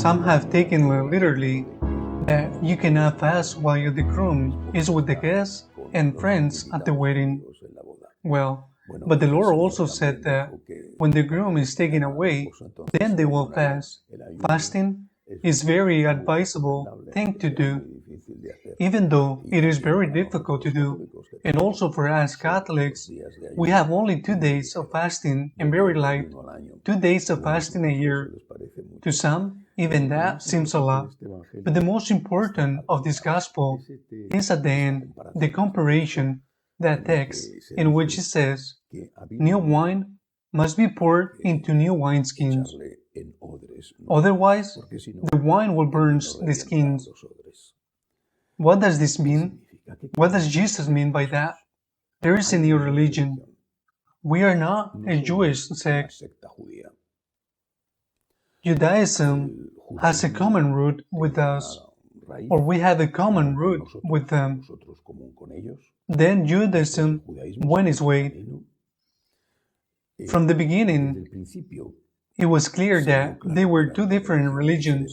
Some have taken literally that you cannot fast while the groom is with the guests and friends at the wedding. Well, but the Lord also said that when the groom is taken away, then they will fast. Fasting is very advisable thing to do, even though it is very difficult to do. And also for us Catholics, we have only 2 days of fasting and very light, 2 days of fasting a year. To some, even that seems a lot. But the most important of this gospel is at the end, the comparison, that text in which it says, new wine must be poured into new wineskins. Otherwise, the wine will burn the skins. What does this mean? What does Jesus mean by that? There is a new religion. We are not a Jewish sect. Judaism has a common root with us, or we have a common root with them. Then Judaism went its way. From the beginning, it was clear that there were two different religions.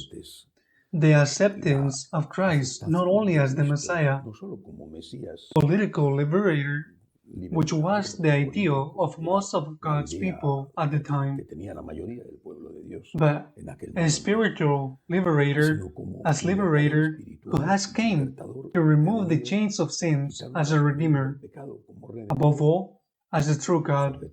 The acceptance of Christ not only as the Messiah, political liberator, which was the ideal of most of God's people at the time, but a spiritual liberator, as liberator who has came to remove the chains of sins as a redeemer, above all, as a true God.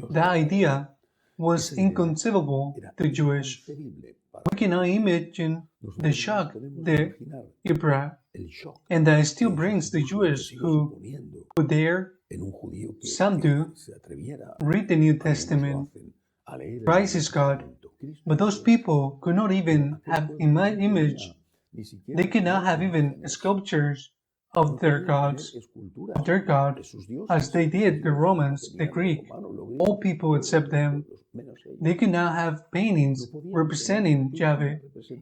That idea was inconceivable to Jewish. We cannot imagine the shock that it brought, and that still brings the Jews who dare, some do, read the New Testament. Christ is God, but those people could not even have image. They could not have even sculptures of their gods, of their God, as they did the Romans, the Greek, all people except them. They could not have paintings representing Yahweh.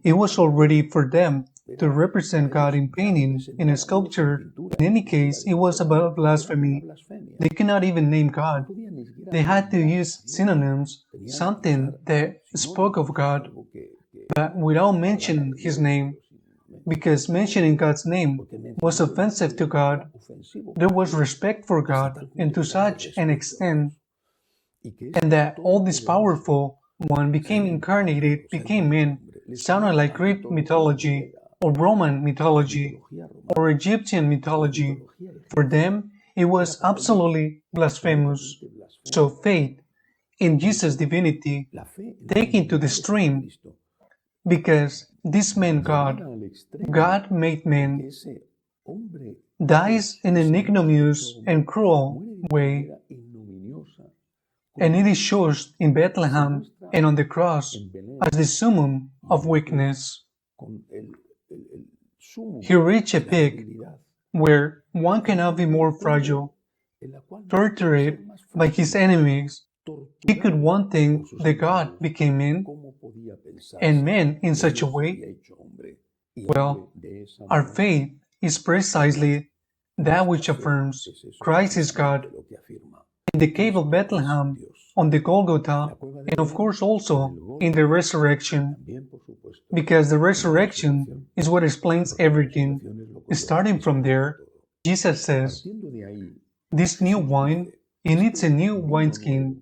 It was already for them to represent God in paintings, in a sculpture. In any case, it was about blasphemy. They cannot even name God. They had to use synonyms, something that spoke of God, but without mentioning His name, because mentioning God's name was offensive to God. There was respect for God, and to such an extent, and that all this powerful one became incarnated, became man, sounded like Greek mythology, or Roman mythology, or Egyptian mythology. For them, it was absolutely blasphemous. So faith in Jesus' divinity, taken to the extreme, because this man God, God made man, dies in an ignominious and cruel way, and it is shown in Bethlehem and on the cross as the summum of weakness. He reached a peak where one cannot be more fragile, tortured by his enemies. He could one thing that God became man, and man in such a way. Well, our faith is precisely that which affirms Christ is God. In the cave of Bethlehem, on the Golgotha, and of course also in the resurrection, because the resurrection is what explains everything. Starting from there, Jesus says, this new wine, it needs a new wineskin.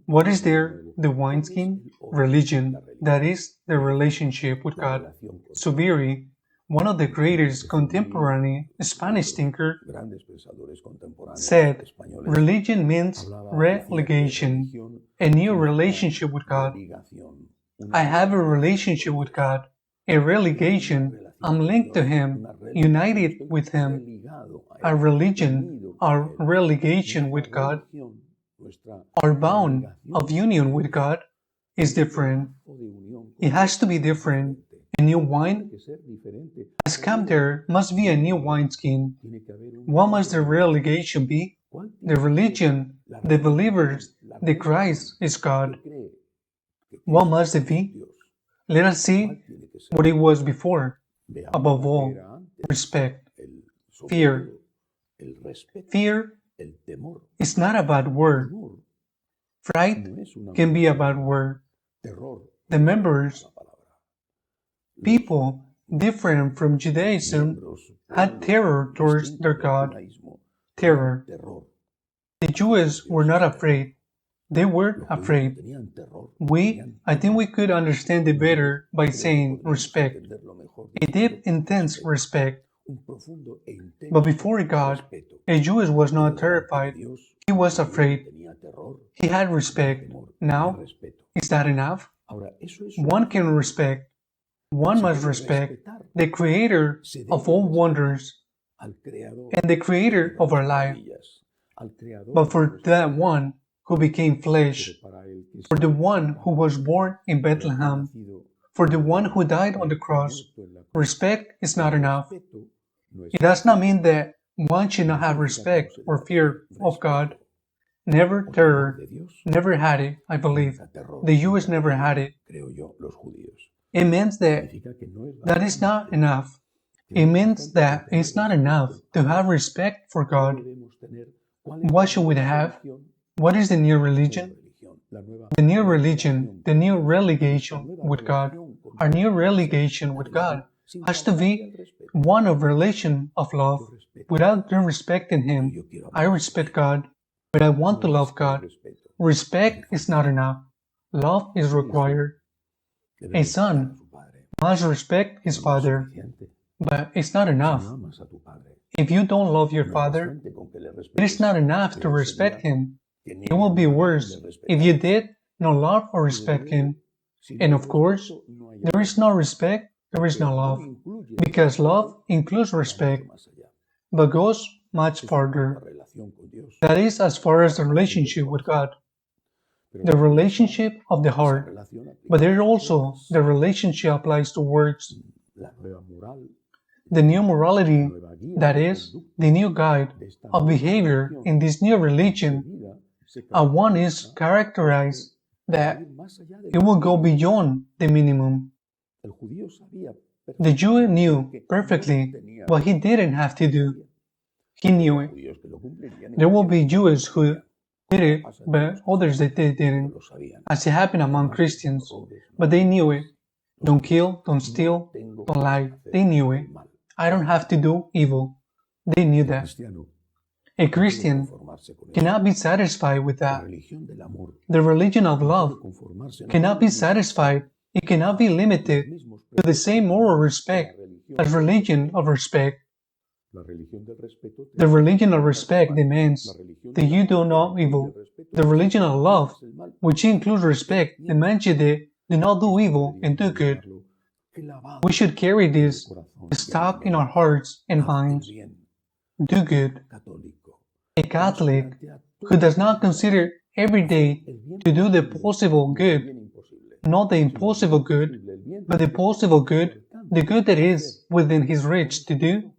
What is there? The wineskin? Religion, that is, the relationship with God. Zubiri, one of the greatest contemporary Spanish thinkers, said, religion means relegation, a new relationship with God. I have a relationship with God, a relegation, I'm linked to Him, united with Him. Our religion, our relegation with God, our bound of union with God is different. It has to be different. A new wine has come. There must be a new wineskin. What must the relegation be? The religion, the believers, the Christ is God. What must it be? Let us see what it was before. Above all, respect, fear. Fear is not a bad word. Fright can be a bad word. The members People different from Judaism had terror towards their God. Terror. The Jews were not afraid. They were afraid. I think we could understand it better by saying respect. A deep, intense respect. But before God, a Jew was not terrified. He was afraid. He had respect. Now, is that enough? One can respect. One must respect the Creator of all wonders and the Creator of our life. But for that one who became flesh, for the one who was born in Bethlehem, for the one who died on the cross, respect is not enough. It does not mean that one should not have respect or fear of God. Never terror. Never had it, I believe. The Jews never had it. It means that is not enough. It means that it's not enough to have respect for God. What should we have? What is the new religion? The new religion, the new relegation with God, our new relegation with God has to be one of relation of love. Without respecting Him, I respect God, but I want to love God. Respect is not enough. Love is required. A son must respect his father, but it's not enough. If you don't love your father, it is not enough to respect him. It will be worse if you did not love or respect him. And of course, there is no respect, there is no love, because love includes respect, but goes much farther. That is as far as the relationship with God, the relationship of the heart, but there also the relationship applies to works. The new morality, that is, the new guide of behavior in this new religion, one is characterized that it will go beyond the minimum. The Jew knew perfectly what he didn't have to do. He knew it. There will be Jews who did it, but others that they didn't, as it happened among Christians. But they knew it. Don't kill, don't steal, don't lie. They knew it. I don't have to do evil. They knew that. A Christian cannot be satisfied with that. The religion of love cannot be satisfied. It cannot be limited to the same moral respect as religion of respect. The religion of respect demands that you do no evil. The religion of love, which includes respect, demands you that do not do evil and do good. We should carry this stock in our hearts and minds. Do good. A Catholic who does not consider every day to do the possible good, not the impossible good, but the possible good, the good that is within his reach to do,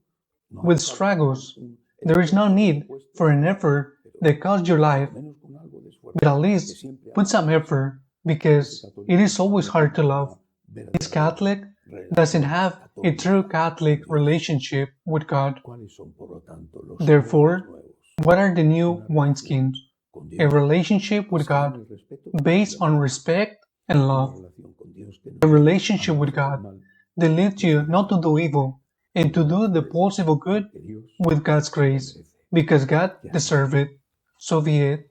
with struggles, there is no need for an effort that costs your life, but at least put some effort, because it is always hard to love. This Catholic doesn't have a true Catholic relationship with God. Therefore, what are the new wineskins? A relationship with God based on respect and love. A relationship with God that leads you not to do evil and to do the possible good with God's grace, because God deserves it. So be it.